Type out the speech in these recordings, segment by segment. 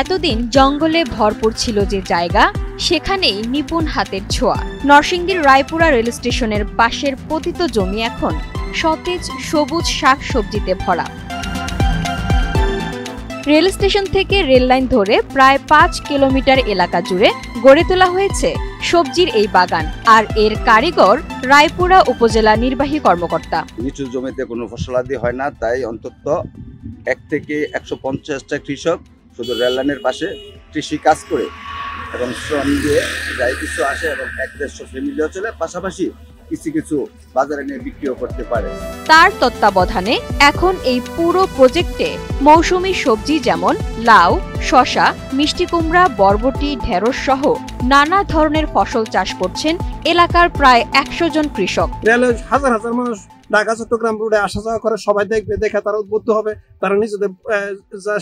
এতদিন জঙ্গলে ভরপুর ছিল যে জায়গা, সেখানেই নিপুণ হাতের ছোঁয়া। নরসিংদীর রায়পুরা রেল স্টেশনের পাশের পতিত জমি এখন সতেজ সবুজ শাক সবজিতে ভরা। রেল স্টেশন থেকে রেল লাইন ধরে প্রায় ৫ কিলোমিটার এলাকা জুড়ে গড়ে তোলা হয়েছে সবজির এই বাগান। আর এর কারিগর রায়পুরা উপজেলা নির্বাহী কর্মকর্তা। নিচু জমিতে কোনো ফসলাদি হয় না, তাই অন্তত ১ থেকে ১৫০টা কৃষক শুধু রেল লাইনের পাশে কৃষি কাজ করে এবং শ্রম দিয়ে যাই কিছু আসে এবং ১-১৫০ ফ্যামিলিও চলে, পাশাপাশি কিছু বাজারে নিয়ে বিক্রিও করতে পারে। তার তত্ত্বাবধানে এখন এই পুরো প্রজেক্টে মৌসুমী সবজি যেমন লাউ, শসা, মিষ্টি কুমড়া, বরবটি, ঢেঁড়স সহ নানা ধরনের ফসল চাষ করছেন এলাকার প্রায় ১০০ জন কৃষক। রেলে হাজার হাজার মানুষ ঢাকা চট্টগ্রাম রোডে আসা যাওয়া করে, সবাই দেখবে, দেখে তারা উদ্বুদ্ধ হবে, তারা নিজেদের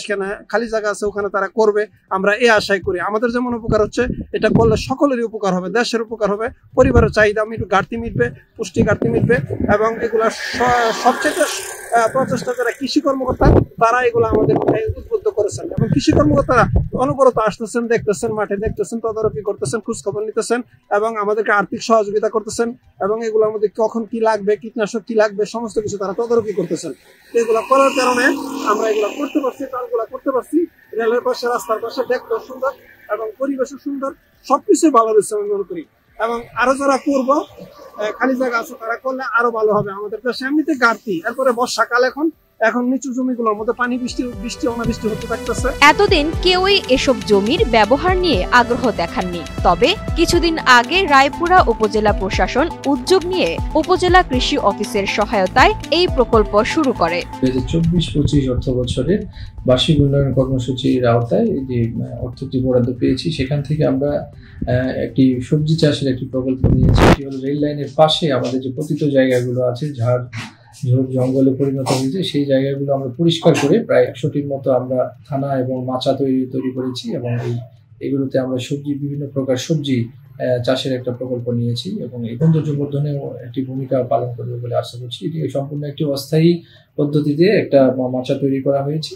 যেখানে খালি জায়গা আছে ওখানে তারা করবে। আমরা এই আশাই করি। আমাদের যেমন উপকার হচ্ছে, এটা করলে সকলেরই উপকার হবে, দেশের উপকার হবে, পরিবারের চাহিদা ঘাটতি মিটবে, পুষ্টি ঘাটতি মিটবে এবং এগুলা সবচেয়ে প্রচেষ্টা যারা কৃষি কর্মকর্তা তারা এগুলো আমাদের উদ্বুদ্ধ করেছেন এবং কৃষি কর্মকর্তারা অনবরত আসতেছেন, দেখতেছেন, মাঠে দেখতেছেন, তদারকি করতেছেন, খোঁজখবর নিতেছেন এবং আমাদেরকে আর্থিক সহযোগিতা করতেছেন এবং এগুলোর মধ্যে কখন কি লাগবে, কীটনাশক কি লাগবে, সমস্ত কিছু তারা তদারকি করতেছেন। এগুলো করার কারণে আমরা এগুলো করতে পারছি, কাজগুলো করতে পারছি। রেলের পাশে, রাস্তার পাশে দেখতেও সুন্দর এবং পরিবেশও সুন্দর, সবকিছু ভালো হয়েছে আমি মনে করি। এবং আরো যারা করবো, খালি জায়গা আছে, তারা করলে আরো ভালো হবে। আমাদের দেশে এমনিতে ঘাটতি, এরপরে বর্ষাকাল, এখন নিচু জমিগুলোর মধ্যে পানি বৃষ্টি অনাবৃষ্টি হতে থাকতেছে। এতদিন কেউই এসব জমির ব্যবহার নিয়ে আগ্রহ দেখাননি। তবে কিছুদিন আগে রায়পুরা উপজেলা প্রশাসন উদ্যোগ নিয়ে উপজেলা কৃষি অফিসের সহায়তায় এই প্রকল্প শুরু করে। ২০২৪-২৫ অর্থ বছরের বার্ষিক উন্নয়ন কর্মসূচির আওতায় যে অর্থটি বরাদ্দ পেয়েছি, সেখান থেকে আমরা একটি সবজি চাষের একটি প্রকল্প নিয়েছি। এটি হলো রেল লাইনের পাশে আমাদের যে পতিত জায়গাগুলো আছে, ঝোড় জঙ্গলে পরিণত হয়েছে, সেই জায়গাগুলো আমরা পরিষ্কার করে প্রায় ১০০টির মতো আমরা থানা এবং মাচা তৈরি করেছি এবং এগুলোতে আমরা বিভিন্ন প্রকার সবজি চাষের একটা প্রকল্প নিয়েছি এবং এই সৌন্দর্যবর্ধনেও একটি ভূমিকা পালন করবে বলে আশা করছি। এটি সম্পূর্ণ একটি অস্থায়ী পদ্ধতিতে একটা মাচা তৈরি করা হয়েছে।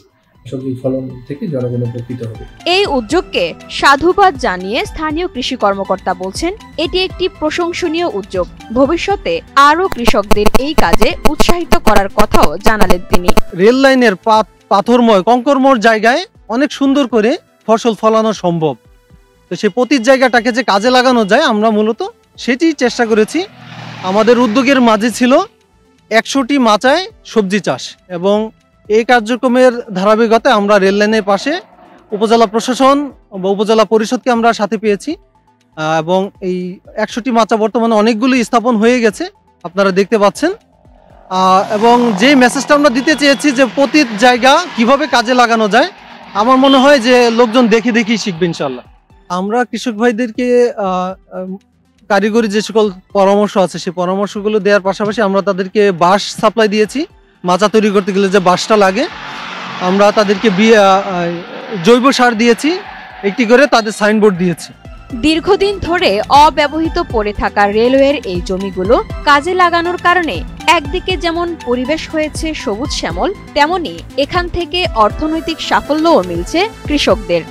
সবজি ফলন থেকে জনগণ উপকৃত হবে। এই উদ্যোগকে সাধুবাদ জানিয়ে স্থানীয় কৃষি কর্মকর্তা বলছেন, এটি একটি প্রশংসনীয় উদ্যোগ। ভবিষ্যতে আরো কৃষকদের এই কাজে উৎসাহিত করার কথাও জানালেন তিনি। রেল লাইনের পাথরময় কঙ্করময় জায়গায় অনেক সুন্দর করে ফসল ফলানো সম্ভব। তো সেই পতিত জায়গাটাকে যে কাজে লাগানো যায়, আমরা মূলত সেটি চেষ্টা করেছি। আমাদের উদ্যোগের মাঝে ছিল ১০০টি মাচায় সবজি চাষ এবং এই কার্যক্রমের ধারাবাহিকতায় আমরা রেল লাইনের পাশে উপজেলা প্রশাসন বা উপজেলা পরিষদকে আমরা সাথে পেয়েছি এবং এই ১০০টি মাচা বর্তমানে অনেকগুলো স্থাপন হয়ে গেছে, আপনারা দেখতে পাচ্ছেন। এবং যে মেসেজটা আমরা দিতে চেয়েছি যে পতিত জায়গা কিভাবে কাজে লাগানো যায়, আমার মনে হয় যে লোকজন দেখেই শিখবে ইনশাল্লাহ। আমরা কৃষক ভাইদেরকে কারিগরি যে সকল পরামর্শ আছে, সেই পরামর্শগুলো দেওয়ার পাশাপাশি আমরা তাদেরকে বাঁশ সাপ্লাই দিয়েছি। মাচা তৈরি করতে গেলে যে বাঁশটা লাগে, আমরা তাদেরকে জৈব সার দিয়েছি, একটি করে তাদের সাইনবোর্ড দিয়েছি। দীর্ঘদিন ধরে অব্যবহৃত পড়ে থাকা রেলওয়ের এই জমিগুলো কাজে লাগানোর কারণে একদিকে যেমন পরিবেশ হয়েছে সবুজ শ্যামল, তেমনি এখান থেকে অর্থনৈতিক সাফল্যও মিলছে কৃষকদের।